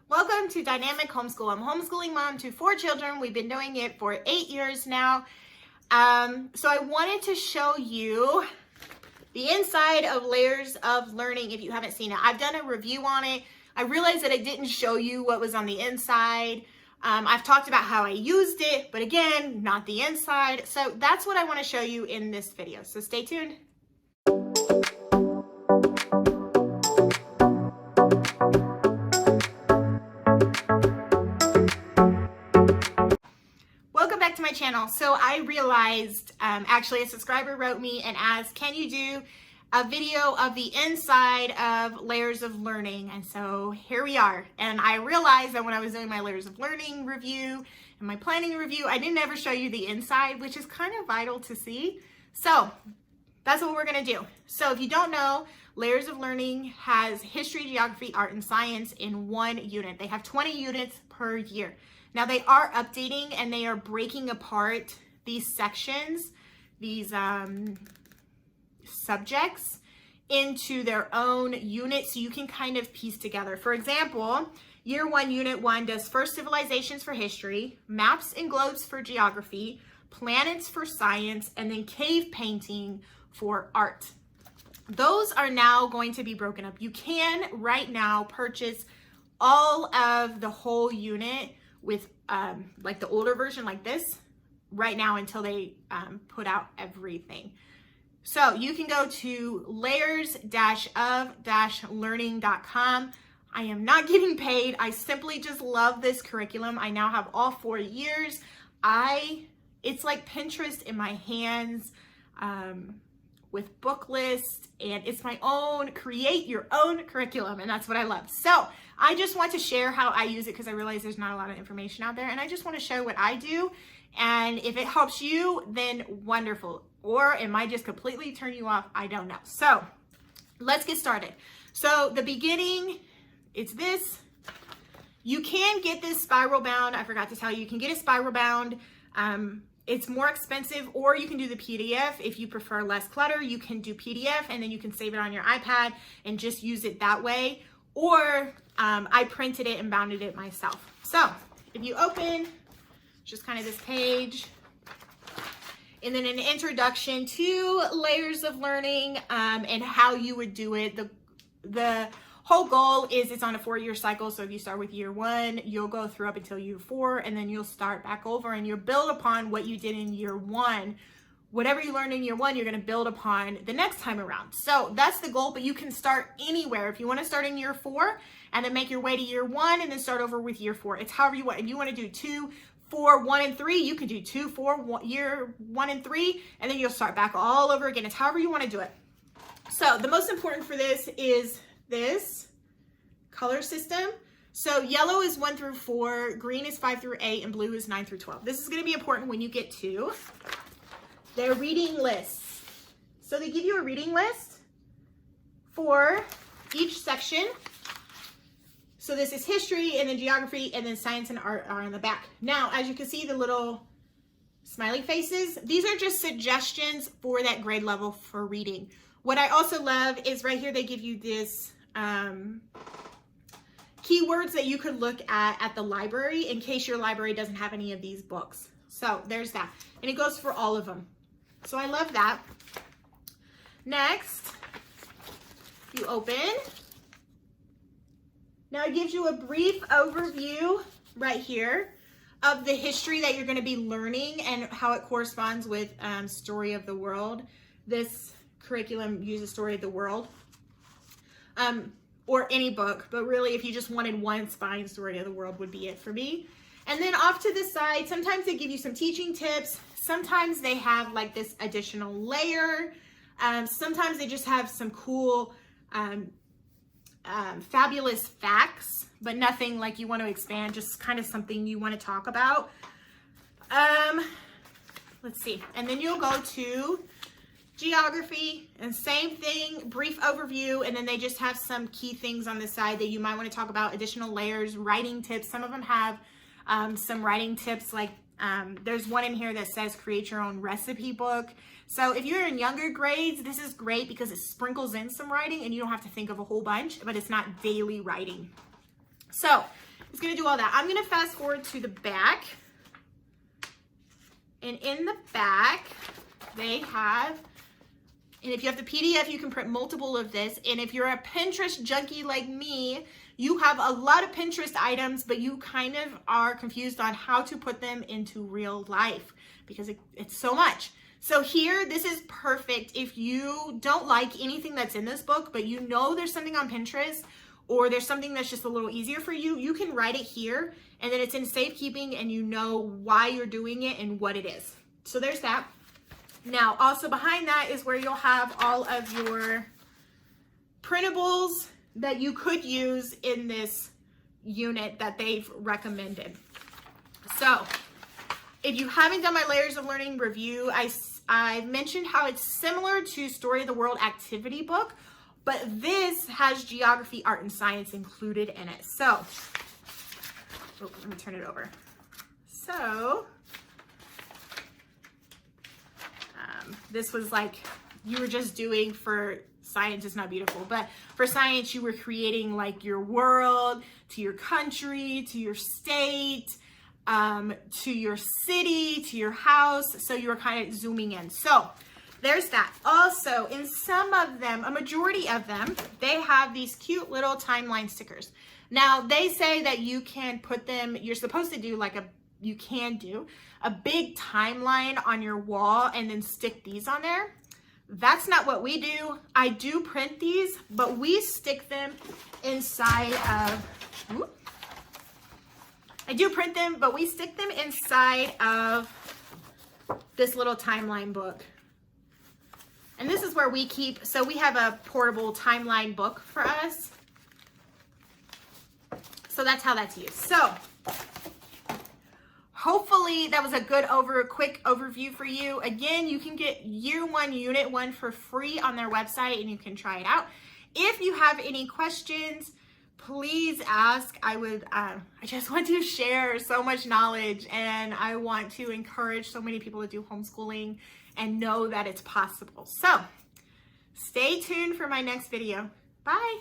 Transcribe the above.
Welcome to Dynamic Homeschool. I'm a homeschooling mom to 4 children. We've been doing it for 8 years now. So I wanted to show you the inside of Layers of Learning if you haven't seen it. I've done a review on it. I realized that I didn't show you what was on the inside. I've talked about how I used it, but again, not the inside. So that's what I want to show you in this video. So stay tuned. Welcome back to my channel. So I realized, actually a subscriber wrote me and asked, can you do a video of the inside of Layers of Learning? And so here we are. And I realized that when I was doing my Layers of Learning review and my planning review, I didn't ever show you the inside, which is kind of vital to see. So that's what we're gonna do. So if you don't know, Layers of Learning has history, geography, art, and science in one unit. They have 20 units per year. Now they are updating and they are breaking apart these sections, these subjects into their own units so you can kind of piece together. For example, Year 1, Unit 1 does First Civilizations for history, Maps and Globes for geography, Planets for science, and then Cave Painting for art. Those are now going to be broken up. You can right now purchase all of the whole unit with like the older version like this right now until they put out everything. So you can go to layers-of-learning.com. I am not getting paid. I simply just love this curriculum. I now have all 4 years. It's like Pinterest in my hands with book lists, and it's my own, create your own curriculum, and that's what I love. So I just want to share how I use it because I realize there's not a lot of information out there, and I just want to show what I do. And if it helps you, then wonderful. Or it might just completely turn you off. I don't know. So let's get started. So the beginning, it's this. You can get this spiral bound. I forgot to tell you, you can get a spiral bound. It's more expensive, or you can do the PDF. If you prefer less clutter, you can do PDF and then you can save it on your iPad and just use it that way. Or I printed it and bounded it myself. So if you open just kind of this page, and then an introduction to Layers of Learning and how you would do it. The whole goal is it's on a 4-year cycle. So if you start with Year 1, you'll go through up until Year 4, and then you'll start back over and you'll build upon what you did in Year 1. Whatever you learned in Year 1, you're going to build upon the next time around. So that's the goal, but you can start anywhere. If you want to start in Year 4 and then make your way to Year 1 and then start over with Year 4, it's however you want. If you want to do 2, 4, 1, and 3, you can do 2, 4, 1, Year 1 and 3, and then you'll start back all over again. It's however you want to do it. So the most important for this is this color system. So yellow is 1 through 4, green is 5 through 8, and blue is 9 through 12. This is going to be important when you get to their reading lists. So they give you a reading list for each section. So this is history, and then geography, and then science and art are on the back. Now, as you can see, the little smiley faces, these are just suggestions for that grade level for reading. What I also love is right here, they give you this keywords that you could look at the library in case your library doesn't have any of these books. So there's that. And it goes for all of them. So I love that. Next, you open. Now it gives you a brief overview right here of the history that you're going to be learning and how it corresponds with Story of the World. This curriculum uses Story of the World. Or any book, but really if you just wanted one spine, Story of the World would be it for me. And then off to the side, sometimes they give you some teaching tips. Sometimes they have like this additional layer. Sometimes they just have some cool, fabulous facts, but nothing like you want to expand, just kind of something you want to talk about. Let's see. And then you'll go to geography, and same thing, brief overview, and then they just have some key things on the side that you might want to talk about, additional layers, writing tips. Some of them have some writing tips, like there's one in here that says create your own recipe book. So if you're in younger grades, this is great because it sprinkles in some writing and you don't have to think of a whole bunch, but it's not daily writing. So it's gonna do all that. I'm gonna fast forward to the back. And in the back, they have, and if you have the PDF, you can print multiple of this. And if you're a Pinterest junkie like me, you have a lot of Pinterest items, but you kind of are confused on how to put them into real life because it's so much. So here, this is perfect if you don't like anything that's in this book, but you know there's something on Pinterest or there's something that's just a little easier for you, you can write it here and then it's in safekeeping and you know why you're doing it and what it is. So there's that. Now, also behind that is where you'll have all of your printables that you could use in this unit that they've recommended. So if you haven't done my Layers of Learning review, I mentioned how it's similar to Story of the World activity book, but this has geography, art, and science included in it. So, oh, let me turn it over. So, this was like you were just doing for science is not beautiful, but for science, you were creating like your world, to your country, to your state, to your city, to your house. So you were kind of zooming in. So there's that. Also, in some of them, a majority of them, they have these cute little timeline stickers. Now, they say that you can put them, you're supposed to do like you can do a big timeline on your wall and then stick these on there. That's not what we do. I do print these, but we stick them inside of, I do print them, but we stick them inside of this little timeline book. And this is where we keep, so we have a portable timeline book for us. So that's how that's used. So hopefully that was a good quick overview for you. Again, you can get year 1, unit 1 for free on their website and you can try it out. If you have any questions, please ask. I just want to share so much knowledge and I want to encourage so many people to do homeschooling and know that it's possible. So stay tuned for my next video. Bye.